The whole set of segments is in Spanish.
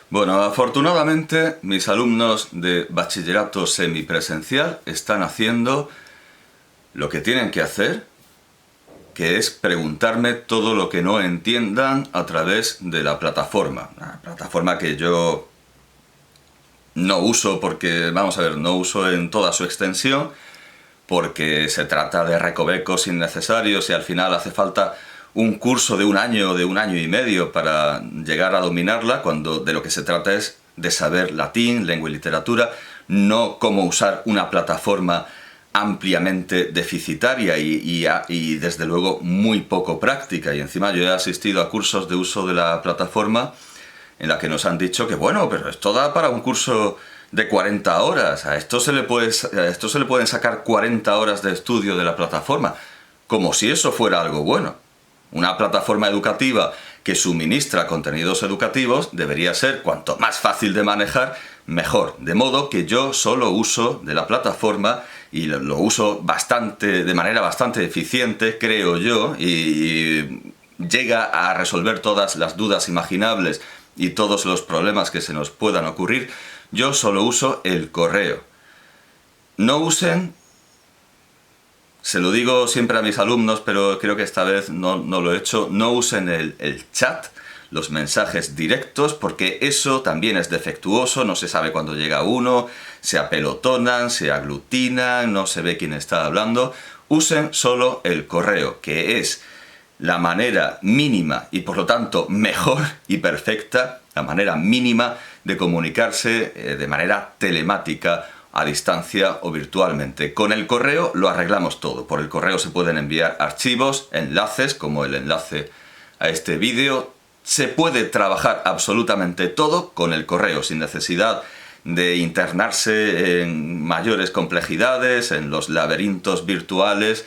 Bueno, afortunadamente mis alumnos de bachillerato semipresencial están haciendo lo que tienen que hacer, que es preguntarme todo lo que no entiendan a través de la plataforma. Una plataforma que yo no uso porque, vamos a ver, no uso en toda su extensión, porque se trata de recovecos innecesarios y al final hace falta un curso de un año y medio para llegar a dominarla, cuando de lo que se trata es de saber latín, lengua y literatura, no cómo usar una plataforma ampliamente deficitaria y desde luego muy poco práctica. Y encima yo he asistido a cursos de uso de la plataforma en la que nos han dicho que bueno, pero esto da para un curso de 40 horas, a esto se le pueden sacar 40 horas de estudio de la plataforma, como si eso fuera algo bueno. Una plataforma educativa que suministra contenidos educativos debería ser cuanto más fácil de manejar, mejor. De modo que yo solo uso de la plataforma y lo uso de manera bastante eficiente, creo yo, y llega a resolver todas las dudas imaginables y todos los problemas que se nos puedan ocurrir. Yo solo uso el correo. No usen, se lo digo siempre a mis alumnos, pero creo que esta vez no lo he hecho, no usen el chat, los mensajes directos, porque eso también es defectuoso, no se sabe cuándo llega uno, se apelotonan, se aglutinan, no se ve quién está hablando. Usen solo el correo, que es la manera mínima y por lo tanto mejor y perfecta, la manera mínima de comunicarse de manera telemática, a distancia o virtualmente. Con el correo lo arreglamos todo. Por el correo se pueden enviar archivos, enlaces, como el enlace a este vídeo. Se puede trabajar absolutamente todo con el correo, sin necesidad de internarse en mayores complejidades, en los laberintos virtuales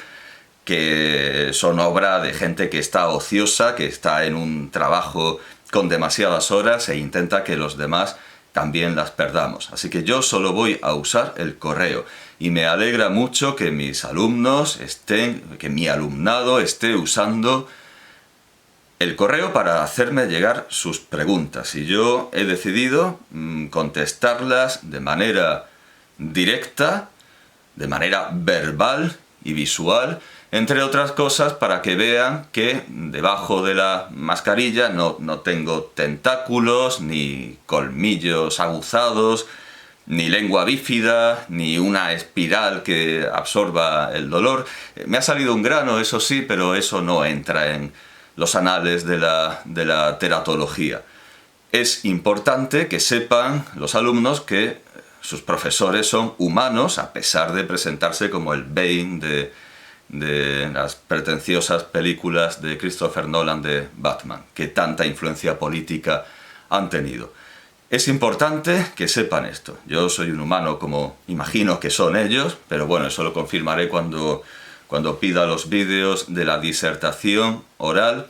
que son obra de gente que está ociosa, que está en un trabajo con demasiadas horas e intenta que los demás también las perdamos. Así que yo solo voy a usar el correo y me alegra mucho que mis alumnos que mi alumnado esté usando el correo para hacerme llegar sus preguntas, y yo he decidido contestarlas de manera directa, de manera verbal y visual, entre otras cosas para que vean que debajo de la mascarilla no tengo tentáculos, ni colmillos aguzados, ni lengua bífida, ni una espiral que absorba el dolor. Me ha salido un grano, eso sí, pero eso no entra en los anales de la teratología. Es importante que sepan los alumnos que sus profesores son humanos, a pesar de presentarse como el Bane de las pretenciosas películas de Christopher Nolan de Batman, que tanta influencia política han tenido. Es importante que sepan esto. Yo soy un humano como imagino que son ellos, pero bueno, eso lo confirmaré cuando pida los vídeos de la disertación oral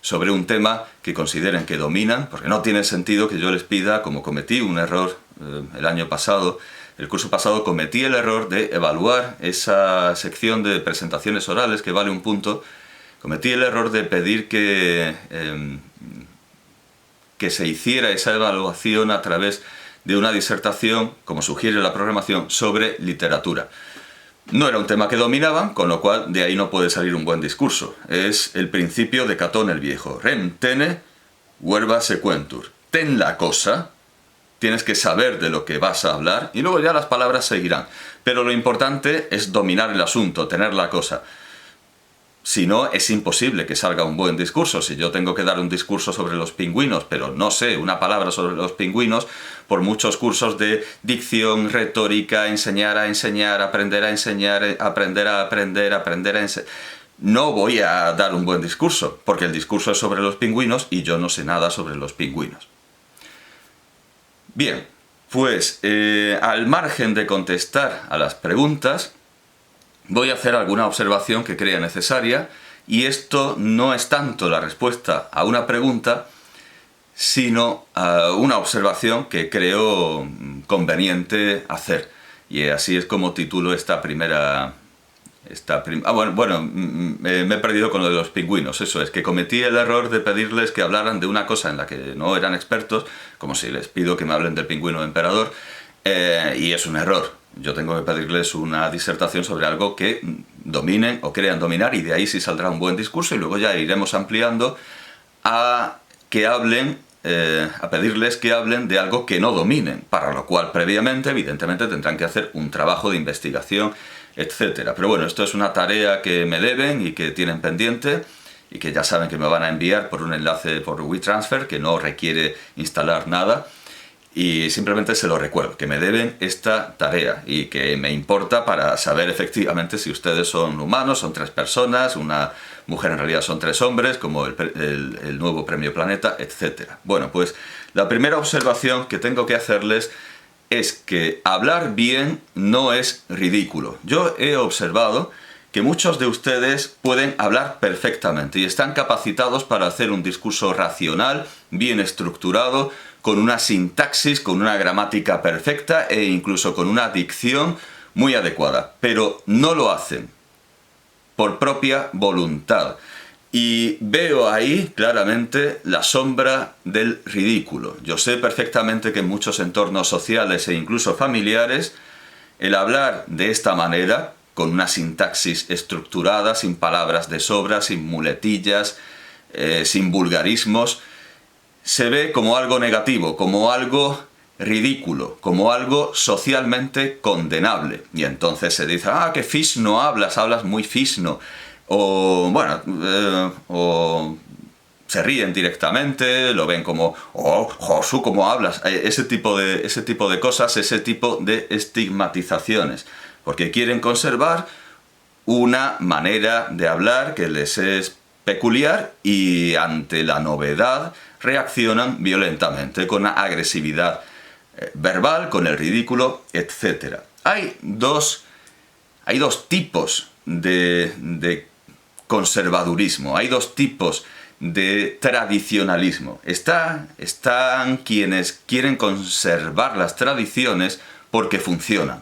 sobre un tema que consideren que dominan, porque no tiene sentido que yo les pida, como cometí un error el curso pasado cometí el error de evaluar esa sección de presentaciones orales que vale un punto. Cometí el error de pedir que se hiciera esa evaluación a través de una disertación, como sugiere la programación, sobre literatura. No era un tema que dominaban, con lo cual de ahí no puede salir un buen discurso. Es el principio de Catón el Viejo. Rem tene, verba sequentur. Ten la cosa. Tienes que saber de lo que vas a hablar y luego ya las palabras seguirán. Pero lo importante es dominar el asunto, tener la cosa. Si no, es imposible que salga un buen discurso. Si yo tengo que dar un discurso sobre los pingüinos, pero no sé una palabra sobre los pingüinos, por muchos cursos de dicción, retórica, enseñar a enseñar, aprender a enseñar, aprender a aprender, aprender a enseñar, no voy a dar un buen discurso, porque el discurso es sobre los pingüinos y yo no sé nada sobre los pingüinos. Bien, pues al margen de contestar a las preguntas, voy a hacer alguna observación que crea necesaria, y esto no es tanto la respuesta a una pregunta, sino a una observación que creo conveniente hacer. Y así es como titulo esta primera Me he perdido con lo de los pingüinos. Eso es, que cometí el error de pedirles que hablaran de una cosa en la que no eran expertos, como si les pido que me hablen del pingüino emperador, y es un error. Yo tengo que pedirles una disertación sobre algo que dominen o crean dominar, y de ahí sí saldrá un buen discurso, y luego ya iremos ampliando a que hablen, a pedirles que hablen de algo que no dominen, para lo cual previamente, evidentemente, tendrán que hacer un trabajo de investigación, etcétera. Pero bueno, esto es una tarea que me deben y que tienen pendiente, y que ya saben que me van a enviar por un enlace por WeTransfer, que no requiere instalar nada. Y simplemente se lo recuerdo, que me deben esta tarea y que me importa para saber efectivamente si ustedes son humanos, son 3 personas, una mujer en realidad son 3 hombres, como el nuevo Premio Planeta, etc. Bueno, pues la primera observación que tengo que hacerles es que hablar bien no es ridículo. Yo he observado que muchos de ustedes pueden hablar perfectamente y están capacitados para hacer un discurso racional, bien estructurado, con una sintaxis, con una gramática perfecta e incluso con una dicción muy adecuada, pero no lo hacen por propia voluntad. Y veo ahí claramente la sombra del ridículo. Yo sé perfectamente que en muchos entornos sociales e incluso familiares, el hablar de esta manera, con una sintaxis estructurada, sin palabras de sobra, sin muletillas, sin vulgarismos, se ve como algo negativo, como algo ridículo, como algo socialmente condenable. Y entonces se dice, qué fisno hablas muy fisno. O, bueno, o se ríen directamente, lo ven como, Josu, ¿cómo hablas? Ese tipo de cosas, ese tipo de estigmatizaciones. Porque quieren conservar una manera de hablar que les es peculiar y ante la novedad reaccionan violentamente, con agresividad verbal, con el ridículo, etc. Hay dos tipos de conservadurismo, hay 2 tipos de tradicionalismo. Están quienes quieren conservar las tradiciones porque funcionan.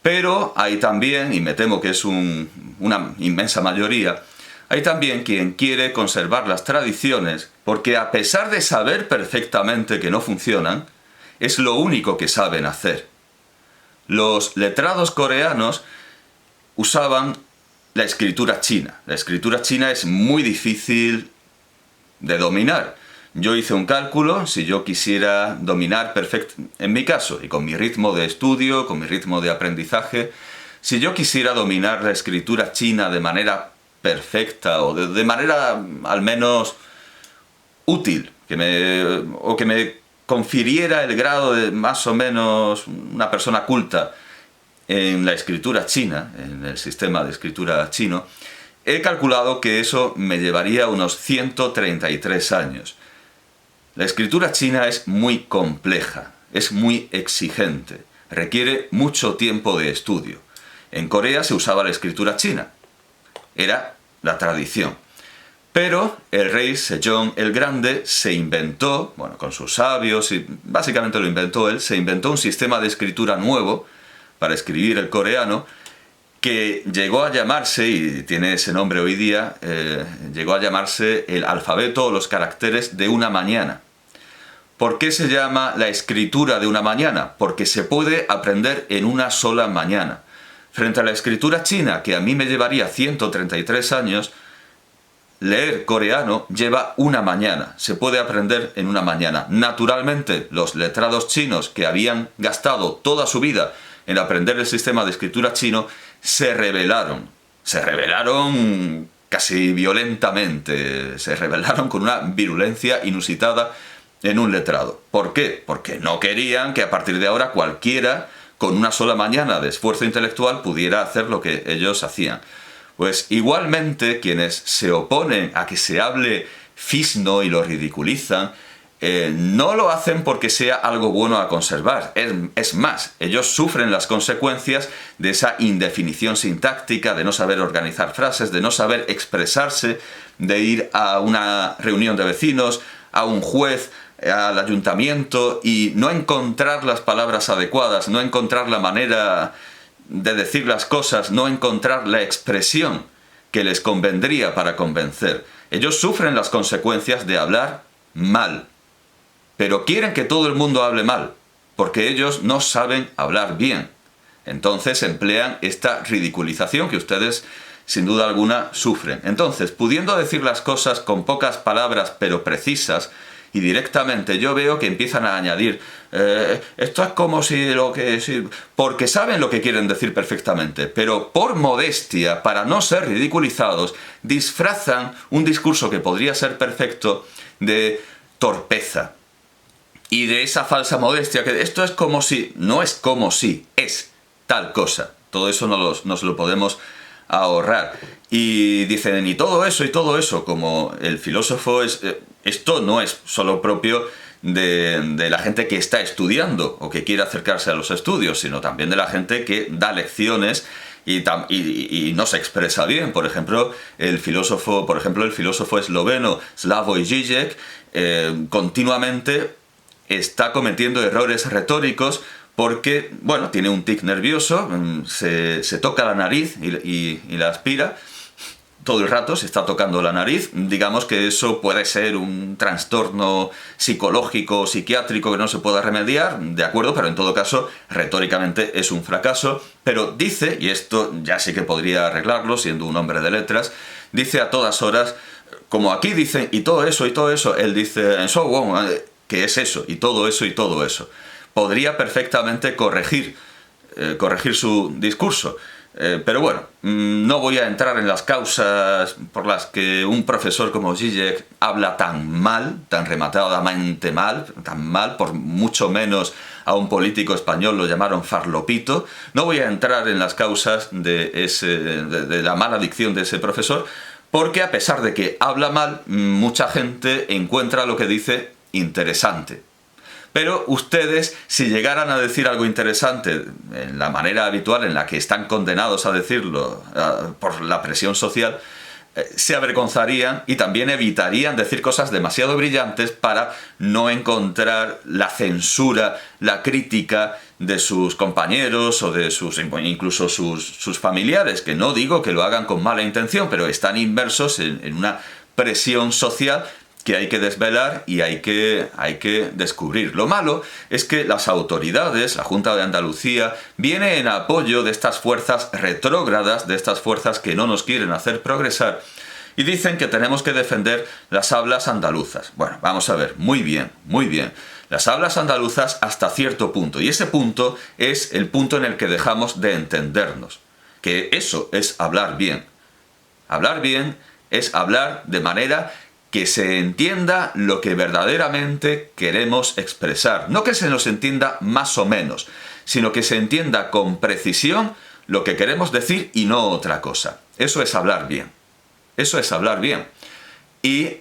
Pero hay también, y me temo que es una inmensa mayoría, hay también quien quiere conservar las tradiciones porque, a pesar de saber perfectamente que no funcionan, es lo único que saben hacer. Los letrados coreanos usaban la escritura china. La escritura china es muy difícil de dominar. Yo hice un cálculo, si yo quisiera dominar en mi caso, y con mi ritmo de estudio, con mi ritmo de aprendizaje, si yo quisiera dominar la escritura china de manera perfecta, o de manera al menos útil, que me confiriera el grado de más o menos una persona culta en la escritura china, en el sistema de escritura chino, he calculado que eso me llevaría unos 133 años. La escritura china es muy compleja, es muy exigente, requiere mucho tiempo de estudio. En Corea se usaba la escritura china, era la tradición. Pero el rey Sejong el Grande se inventó, con sus sabios, y básicamente lo inventó él, se inventó un sistema de escritura nuevo para escribir el coreano, que llegó a llamarse, y tiene ese nombre hoy día, llegó a llamarse el alfabeto o los caracteres de una mañana. ¿Por qué se llama la escritura de una mañana? Porque se puede aprender en una sola mañana. Frente a la escritura china, que a mí me llevaría 133 años, leer coreano lleva una mañana, se puede aprender en una mañana. Naturalmente, los letrados chinos que habían gastado toda su vida en aprender el sistema de escritura chino, se rebelaron casi violentamente, se rebelaron con una virulencia inusitada en un letrado. ¿Por qué? Porque no querían que a partir de ahora cualquiera con una sola mañana de esfuerzo intelectual pudiera hacer lo que ellos hacían. Pues igualmente quienes se oponen a que se hable fisno y lo ridiculizan, no lo hacen porque sea algo bueno a conservar. Es más, ellos sufren las consecuencias de esa indefinición sintáctica, de no saber organizar frases, de no saber expresarse, de ir a una reunión de vecinos, a un juez, al ayuntamiento, y no encontrar las palabras adecuadas, no encontrar la manera de decir las cosas, no encontrar la expresión que les convendría para convencer. Ellos sufren las consecuencias de hablar mal, pero quieren que todo el mundo hable mal, porque ellos no saben hablar bien. Entonces emplean esta ridiculización que ustedes sin duda alguna sufren. Entonces, pudiendo decir las cosas con pocas palabras pero precisas y directamente, yo veo que empiezan a añadir esto es como si porque saben lo que quieren decir perfectamente, pero por modestia, para no ser ridiculizados, disfrazan un discurso que podría ser perfecto de torpeza. Y de esa falsa modestia, que esto es como si, no es como si, es tal cosa. Todo eso nos lo podemos ahorrar. Y dicen, y todo eso, como el filósofo esto no es solo propio de la gente que está estudiando o que quiere acercarse a los estudios, sino también de la gente que da lecciones y no se expresa bien. Por ejemplo, el filósofo esloveno Slavoj Žižek continuamente está cometiendo errores retóricos porque, bueno, tiene un tic nervioso, se toca la nariz y la aspira todo el rato, se está tocando la nariz. Digamos que eso puede ser un trastorno psicológico o psiquiátrico que no se pueda remediar, de acuerdo, pero en todo caso, retóricamente es un fracaso. Pero dice, y esto ya sí que podría arreglarlo siendo un hombre de letras, dice a todas horas, como aquí dicen, y todo eso, él dice, so on, que es eso, y todo eso. Podría perfectamente corregir su discurso. Pero bueno, no voy a entrar en las causas por las que un profesor como Žižek habla tan mal, tan rematadamente mal, por mucho menos a un político español lo llamaron farlopito. No voy a entrar en las causas de la mala dicción de ese profesor, porque a pesar de que habla mal, mucha gente encuentra lo que dice interesante. Pero ustedes, si llegaran a decir algo interesante en la manera habitual en la que están condenados a decirlo por la presión social, se avergonzarían y también evitarían decir cosas demasiado brillantes para no encontrar la censura, la crítica de sus compañeros o de incluso sus familiares, que no digo que lo hagan con mala intención, pero están inmersos en una presión social que hay que desvelar y hay que descubrir. Lo malo es que las autoridades, la Junta de Andalucía, viene en apoyo de estas fuerzas retrógradas, de estas fuerzas que no nos quieren hacer progresar, y dicen que tenemos que defender las hablas andaluzas. Bueno, vamos a ver, muy bien. Las hablas andaluzas hasta cierto punto, y ese punto es el punto en el que dejamos de entendernos, que eso es hablar bien. Hablar bien es hablar de manera que se entienda lo que verdaderamente queremos expresar. No que se nos entienda más o menos, sino que se entienda con precisión lo que queremos decir y no otra cosa. Eso es hablar bien. Y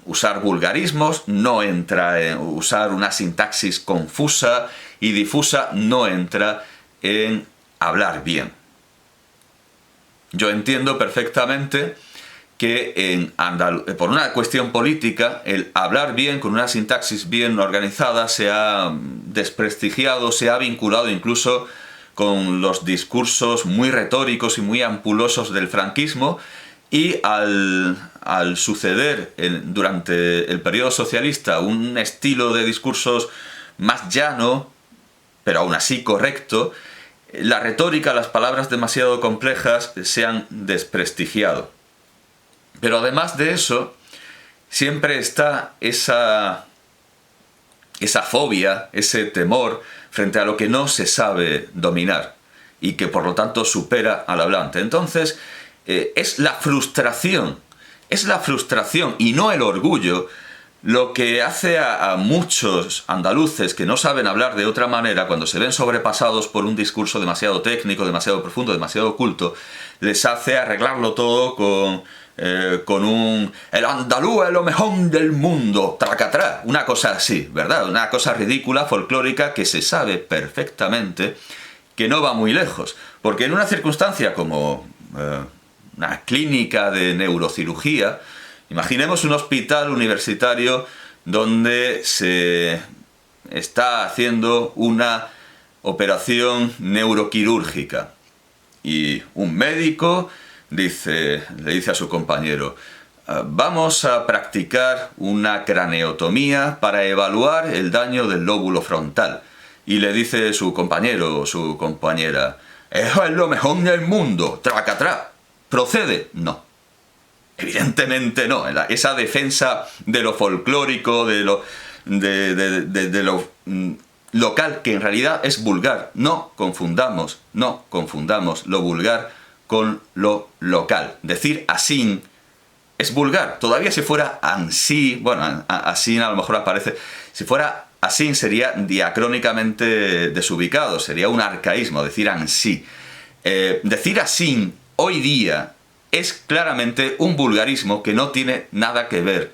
usar vulgarismos no entra en usar una sintaxis confusa y difusa, no entra en hablar bien. Yo entiendo perfectamente que por una cuestión política, el hablar bien, con una sintaxis bien organizada, se ha desprestigiado, se ha vinculado incluso con los discursos muy retóricos y muy ampulosos del franquismo, y al suceder durante el periodo socialista un estilo de discursos más llano, pero aún así correcto, la retórica, las palabras demasiado complejas se han desprestigiado. Pero además de eso, siempre está esa fobia, ese temor frente a lo que no se sabe dominar y que por lo tanto supera al hablante. Entonces, es la frustración y no el orgullo lo que hace a muchos andaluces que no saben hablar de otra manera, cuando se ven sobrepasados por un discurso demasiado técnico, demasiado profundo, demasiado culto, les hace arreglarlo todo con el andaluz es lo mejor del mundo, tracatrá, una cosa así, ¿verdad? Una cosa ridícula, folclórica, que se sabe perfectamente que no va muy lejos. Porque en una circunstancia como una clínica de neurocirugía, imaginemos un hospital universitario donde se está haciendo una operación neuroquirúrgica. Y un médico le dice a su compañero: vamos a practicar una craneotomía para evaluar el daño del lóbulo frontal. Y le dice su compañero o su compañera: eso es lo mejor del mundo, tracatrá. ¿Procede? No. Evidentemente no. Esa defensa de lo folclórico, de lo local, que en realidad es vulgar. No confundamos lo vulgar con lo local. Decir así es vulgar. Todavía si fuera ansí, bueno, así a lo mejor aparece, si fuera así sería diacrónicamente desubicado, sería un arcaísmo, decir ansí. Decir así hoy día es claramente un vulgarismo que no tiene nada que ver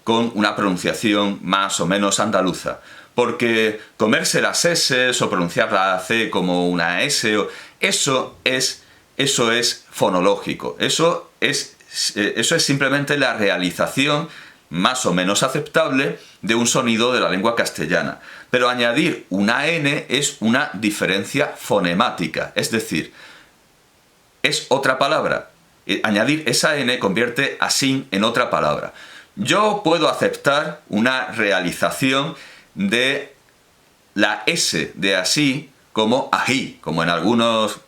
con una pronunciación más o menos andaluza. Porque comerse las S o pronunciar la C como una S, eso es fonológico. Eso es simplemente la realización más o menos aceptable de un sonido de la lengua castellana. Pero añadir una N es una diferencia fonemática, es decir, es otra palabra. Añadir esa N convierte así en otra palabra. Yo puedo aceptar una realización de la S de así como ají, como en algunas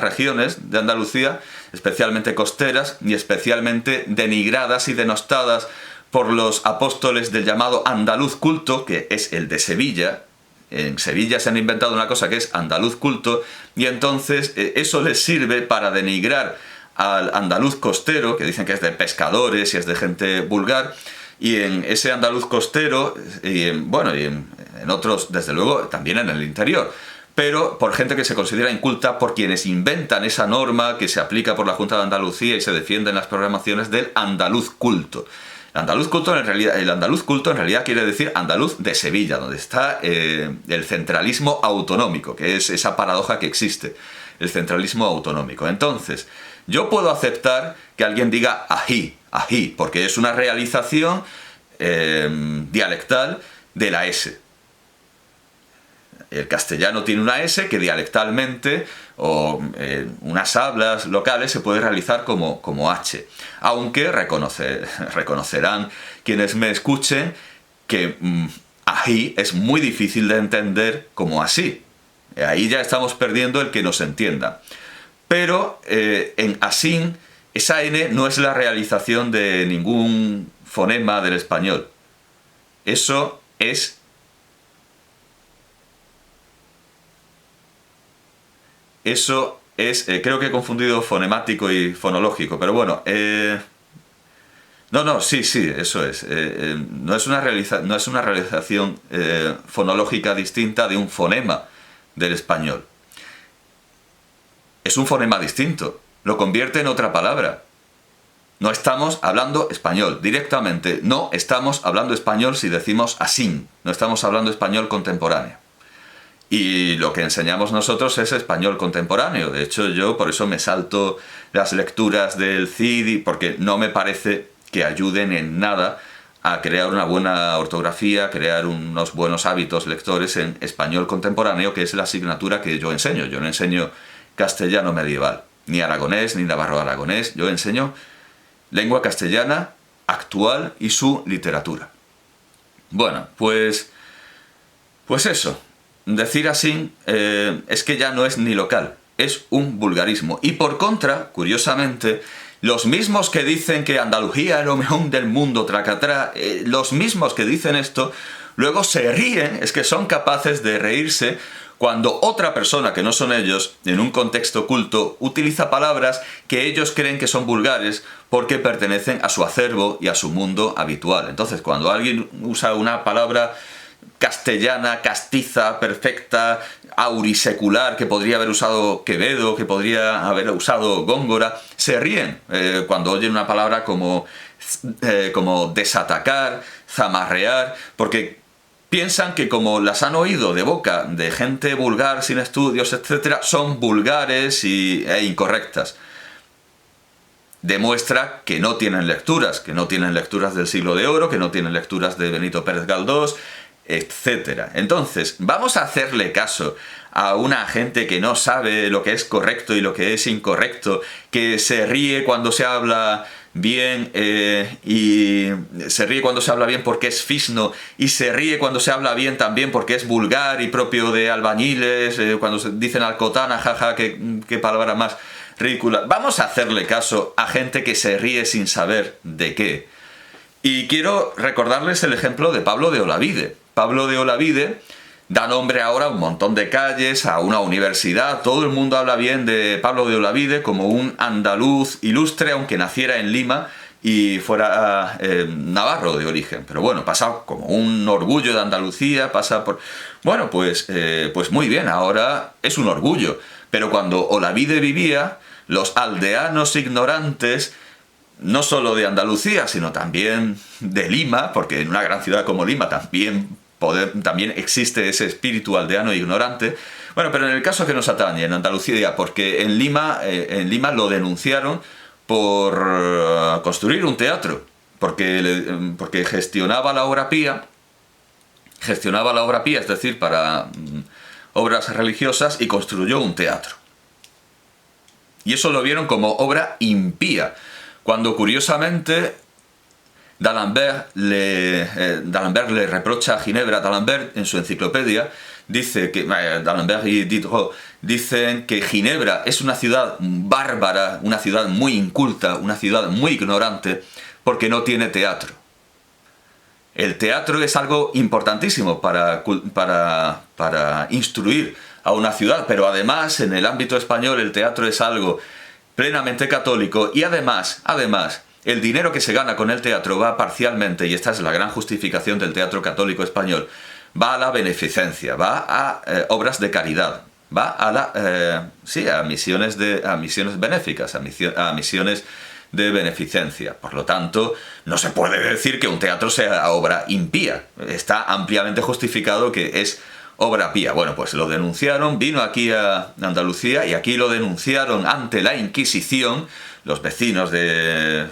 regiones de Andalucía, especialmente costeras y especialmente denigradas y denostadas por los apóstoles del llamado andaluz culto, que es el de Sevilla. En Sevilla se han inventado una cosa que es andaluz culto, y entonces eso les sirve para denigrar al andaluz costero, que dicen que es de pescadores y es de gente vulgar. Y en ese andaluz costero, y en otros, desde luego, también en el interior, pero por gente que se considera inculta, por quienes inventan esa norma que se aplica por la Junta de Andalucía y se defiende en las programaciones del andaluz culto. El andaluz culto en realidad quiere decir andaluz de Sevilla, donde está el centralismo autonómico, que es esa paradoja que existe, el centralismo autonómico. Entonces, yo puedo aceptar que alguien diga ají, porque es una realización dialectal de la S. El castellano tiene una S que dialectalmente o unas hablas locales se puede realizar como H. Aunque reconocerán quienes me escuchen que ají es muy difícil de entender como así. Ahí ya estamos perdiendo el que nos entienda. Pero en así, esa N no es la realización de ningún fonema del español. Eso es... creo que he confundido fonemático y fonológico, pero bueno, sí, eso es. No es una realización fonológica distinta de un fonema del español. Es un fonema distinto, lo convierte en otra palabra. No estamos hablando español directamente, no estamos hablando español si decimos así, no estamos hablando español contemporáneo. Y lo que enseñamos nosotros es español contemporáneo. De hecho, yo por eso me salto las lecturas del CID, porque no me parece que ayuden en nada a crear una buena ortografía, crear unos buenos hábitos lectores en español contemporáneo, que es la asignatura que yo enseño. Yo no enseño castellano medieval, ni aragonés, ni navarro aragonés. Yo enseño lengua castellana actual y su literatura. Bueno, pues eso. Decir así es que ya no es ni local, es un vulgarismo. Y por contra, curiosamente, los mismos que dicen que Andalucía es lo mejor del mundo, tracatrá, los mismos que dicen esto, luego se ríen, es que son capaces de reírse cuando otra persona que no son ellos, en un contexto culto, utiliza palabras que ellos creen que son vulgares porque pertenecen a su acervo y a su mundo habitual. Entonces, cuando alguien usa una palabra castellana, castiza, perfecta, aurisecular, que podría haber usado Quevedo, que podría haber usado Góngora, se ríen cuando oyen una palabra como desatacar, zamarrear, porque piensan que como las han oído de boca de gente vulgar, sin estudios, etc., son vulgares e incorrectas. Demuestra que no tienen lecturas del Siglo de Oro, que no tienen lecturas de Benito Pérez Galdós, etc. Entonces, vamos a hacerle caso a una gente que no sabe lo que es correcto y lo que es incorrecto, que se ríe cuando se habla bien y se ríe cuando se habla bien porque es fisno, y se ríe cuando se habla bien también porque es vulgar y propio de albañiles, cuando se dicen alcotana, jaja, qué palabra más ridícula. Vamos a hacerle caso a gente que se ríe sin saber de qué. Y quiero recordarles el ejemplo de Pablo de Olavide. Pablo de Olavide da nombre ahora a un montón de calles, a una universidad. Todo el mundo habla bien de Pablo de Olavide como un andaluz ilustre, aunque naciera en Lima y fuera navarro de origen. Pero bueno, pasa como un orgullo de Andalucía, pasa por... Bueno, pues muy bien, ahora es un orgullo. Pero cuando Olavide vivía, los aldeanos ignorantes, no solo de Andalucía, sino también de Lima, porque en una gran ciudad como Lima también existe ese espíritu aldeano ignorante. Bueno, pero en el caso que nos atañe, en Andalucía, porque en Lima lo denunciaron por construir un teatro, porque gestionaba la obra pía, es decir, para obras religiosas, y construyó un teatro. Y eso lo vieron como obra impía, cuando curiosamente D'Alembert le reprocha a Ginebra. D'Alembert en su enciclopedia dice que D'Alembert y Diderot dicen que Ginebra es una ciudad bárbara, una ciudad muy inculta, una ciudad muy ignorante, porque no tiene teatro. El teatro es algo importantísimo para instruir a una ciudad, pero además en el ámbito español el teatro es algo plenamente católico, y además el dinero que se gana con el teatro va parcialmente, y esta es la gran justificación del teatro católico español, va a la beneficencia, va a obras de caridad, va a misiones benéficas, a misiones de beneficencia. Por lo tanto, no se puede decir que un teatro sea obra impía. Está ampliamente justificado que es obra pía. Bueno, pues lo denunciaron, vino aquí a Andalucía y aquí lo denunciaron ante la Inquisición, los vecinos de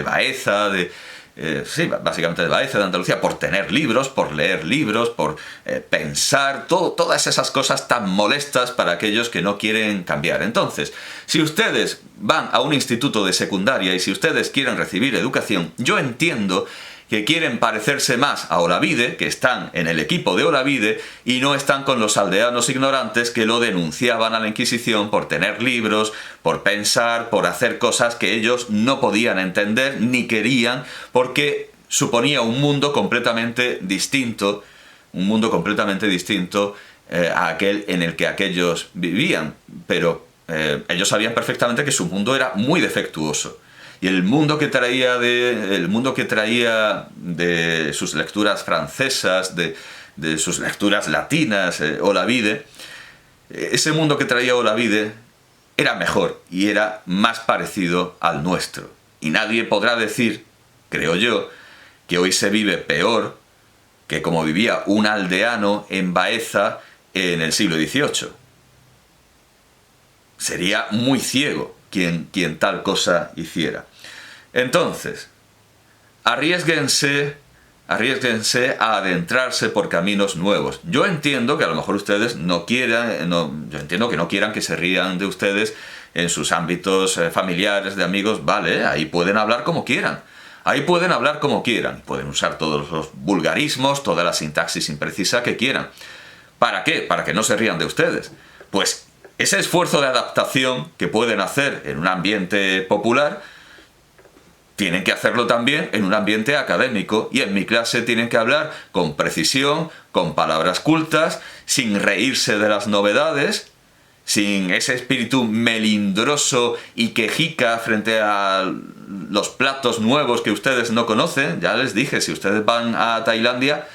Baeza, básicamente de Baeza, de Andalucía, por tener libros, por leer libros, por pensar, todas esas cosas tan molestas para aquellos que no quieren cambiar. Entonces, si ustedes van a un instituto de secundaria y si ustedes quieren recibir educación, yo entiendo que quieren parecerse más a Olavide, que están en el equipo de Olavide, y no están con los aldeanos ignorantes que lo denunciaban a la Inquisición por tener libros, por pensar, por hacer cosas que ellos no podían entender ni querían, porque suponía un mundo completamente distinto a aquel en el que aquellos vivían. Pero ellos sabían perfectamente que su mundo era muy defectuoso. Y el mundo que traía de sus lecturas francesas, de sus lecturas latinas, Olavide, ese mundo que traía Olavide era mejor y era más parecido al nuestro. Y nadie podrá decir, creo yo, que hoy se vive peor que como vivía un aldeano en Baeza en el siglo XVIII. Sería muy ciego quien tal cosa hiciera. Entonces, arriésguense a adentrarse por caminos nuevos. Yo entiendo que a lo mejor ustedes yo entiendo que no quieran que se rían de ustedes en sus ámbitos familiares, de amigos. Vale, ahí pueden hablar como quieran. Pueden usar todos los vulgarismos, toda la sintaxis imprecisa que quieran. ¿Para qué? Para que no se rían de ustedes. Pues ese esfuerzo de adaptación que pueden hacer en un ambiente popular, tienen que hacerlo también en un ambiente académico, y en mi clase tienen que hablar con precisión, con palabras cultas, sin reírse de las novedades, sin ese espíritu melindroso y quejica frente a los platos nuevos que ustedes no conocen. Ya les dije, si ustedes van a Tailandia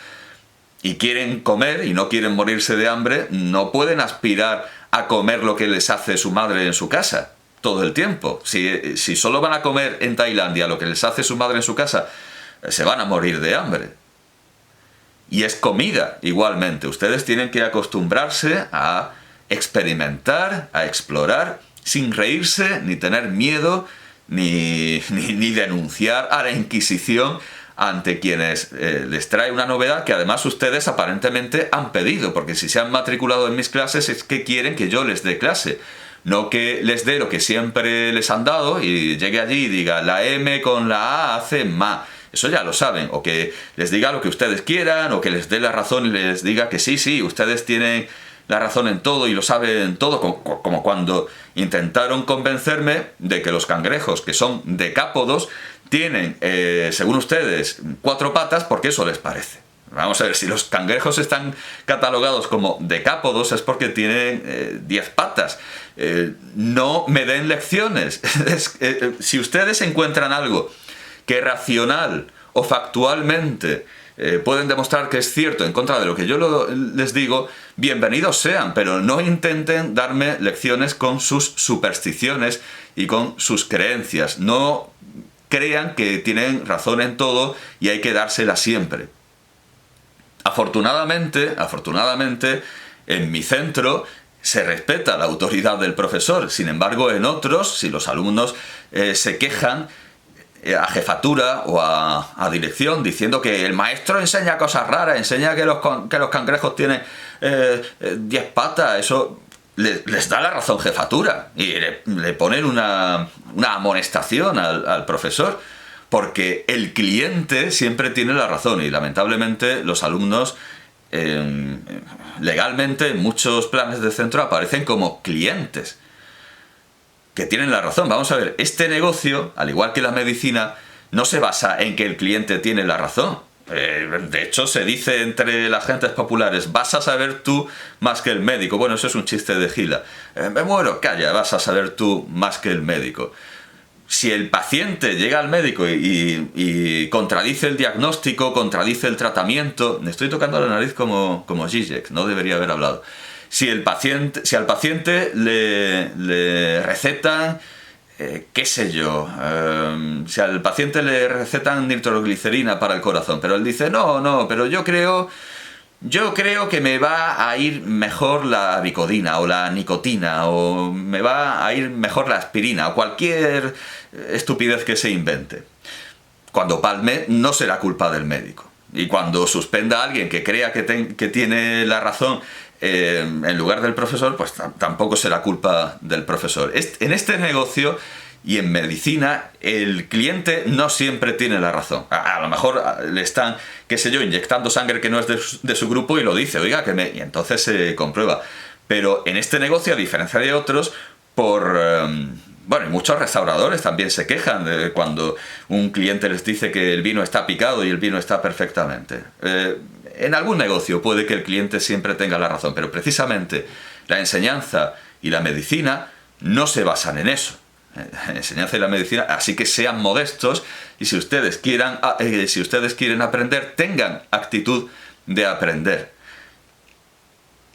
y quieren comer y no quieren morirse de hambre, no pueden aspirar a comer lo que les hace su madre en su casa todo el tiempo. Si solo van a comer en Tailandia lo que les hace su madre en su casa, se van a morir de hambre. Y es comida igualmente. Ustedes tienen que acostumbrarse a experimentar, a explorar, sin reírse, ni tener miedo, ni denunciar a la Inquisición ante quienes les trae una novedad que además ustedes aparentemente han pedido, porque si se han matriculado en mis clases es que quieren que yo les dé clase, no que les dé lo que siempre les han dado y llegue allí y diga la M con la A hace ma. Eso ya lo saben, o que les diga lo que ustedes quieran, o que les dé la razón y les diga que sí, ustedes tienen la razón en todo y lo saben todo, como cuando intentaron convencerme de que los cangrejos, que son decápodos, tienen, según ustedes, 4 patas porque eso les parece. Vamos a ver, si los cangrejos están catalogados como decápodos es porque tienen 10 patas. No me den lecciones. Si ustedes encuentran algo que racional o factualmente pueden demostrar que es cierto en contra de lo que yo les digo, bienvenidos sean, pero no intenten darme lecciones con sus supersticiones y con sus creencias. No crean que tienen razón en todo y hay que dársela siempre. Afortunadamente, en mi centro se respeta la autoridad del profesor. Sin embargo, en otros, si los alumnos se quejan a jefatura o a dirección diciendo que el maestro enseña cosas raras, enseña que los cangrejos tienen 10 patas, eso les da la razón jefatura y le ponen una amonestación al profesor, porque el cliente siempre tiene la razón y lamentablemente los alumnos legalmente en muchos planes de centro aparecen como clientes que tienen la razón. Vamos a ver, este negocio, al igual que la medicina, no se basa en que el cliente tiene la razón. De hecho, se dice entre las gentes populares, vas a saber tú más que el médico. Bueno, eso es un chiste de Gila. Me muero, calla, vas a saber tú más que el médico. Si el paciente llega al médico y contradice el diagnóstico, contradice el tratamiento... Me estoy tocando la nariz como Zizek, no debería haber hablado. Si al paciente le recetan, qué sé yo, si al paciente le recetan nitroglicerina para el corazón, pero él dice, no, pero yo creo que me va a ir mejor la Vicodina o la nicotina, o me va a ir mejor la aspirina, o cualquier estupidez que se invente. Cuando palme, no será culpa del médico. Y cuando suspenda a alguien que crea que tiene la razón en lugar del profesor, pues tampoco será culpa del profesor. En este negocio y en medicina, el cliente no siempre tiene la razón. A lo mejor le están, qué sé yo, inyectando sangre que no es de su grupo y lo dice, oiga, y entonces se comprueba. Pero en este negocio, a diferencia de otros, bueno, y muchos restauradores también se quejan de cuando un cliente les dice que el vino está picado y el vino está perfectamente. En algún negocio puede que el cliente siempre tenga la razón, pero precisamente la enseñanza y la medicina no se basan en eso. La enseñanza y la medicina, así que sean modestos y si ustedes quieren aprender, tengan actitud de aprender.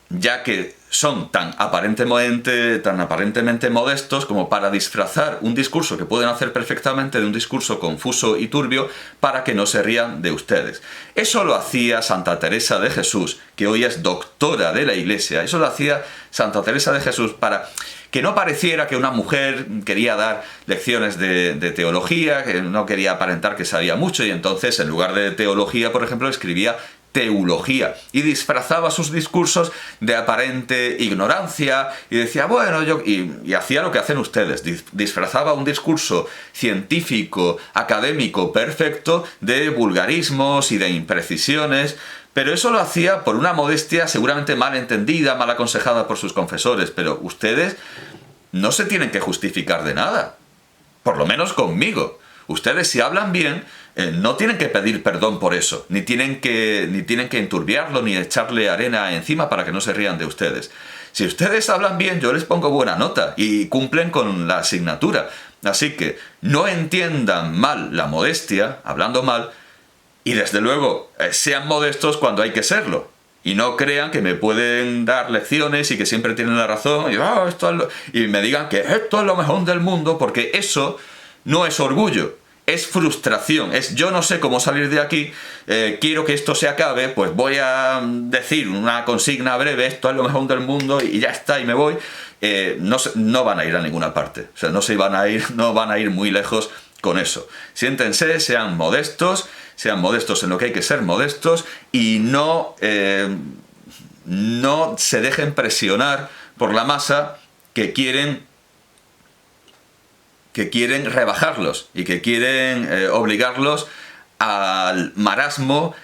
Ya que son tan aparentemente modestos como para disfrazar un discurso que pueden hacer perfectamente de un discurso confuso y turbio para que no se rían de ustedes. Eso lo hacía Santa Teresa de Jesús, que hoy es doctora de la Iglesia. Eso lo hacía Santa Teresa de Jesús para que no pareciera que una mujer quería dar lecciones de teología, que no quería aparentar que sabía mucho y entonces en lugar de teología, por ejemplo, escribía teología y disfrazaba sus discursos de aparente ignorancia y decía, bueno, y hacía lo que hacen ustedes, disfrazaba un discurso científico, académico, perfecto de vulgarismos y de imprecisiones, pero eso lo hacía por una modestia seguramente mal entendida, mal aconsejada por sus confesores, pero ustedes no se tienen que justificar de nada, por lo menos conmigo. Ustedes, si hablan bien, no tienen que pedir perdón por eso, ni tienen que enturbiarlo, ni echarle arena encima para que no se rían de ustedes. Si ustedes hablan bien, yo les pongo buena nota y cumplen con la asignatura. Así que no entiendan mal la modestia, hablando mal, y desde luego sean modestos cuando hay que serlo. Y no crean que me pueden dar lecciones y que siempre tienen la razón y me digan que esto es lo mejor del mundo, porque eso no es orgullo, es frustración, es yo no sé cómo salir de aquí, quiero que esto se acabe, pues voy a decir una consigna breve, esto es lo mejor del mundo y ya está y me voy. No van a ir a ninguna parte, o sea, no van a ir muy lejos con eso. Siéntense, sean modestos, sean modestos en lo que hay que ser modestos y no se dejen presionar por la masa que quieren rebajarlos y que quieren obligarlos al marasmo,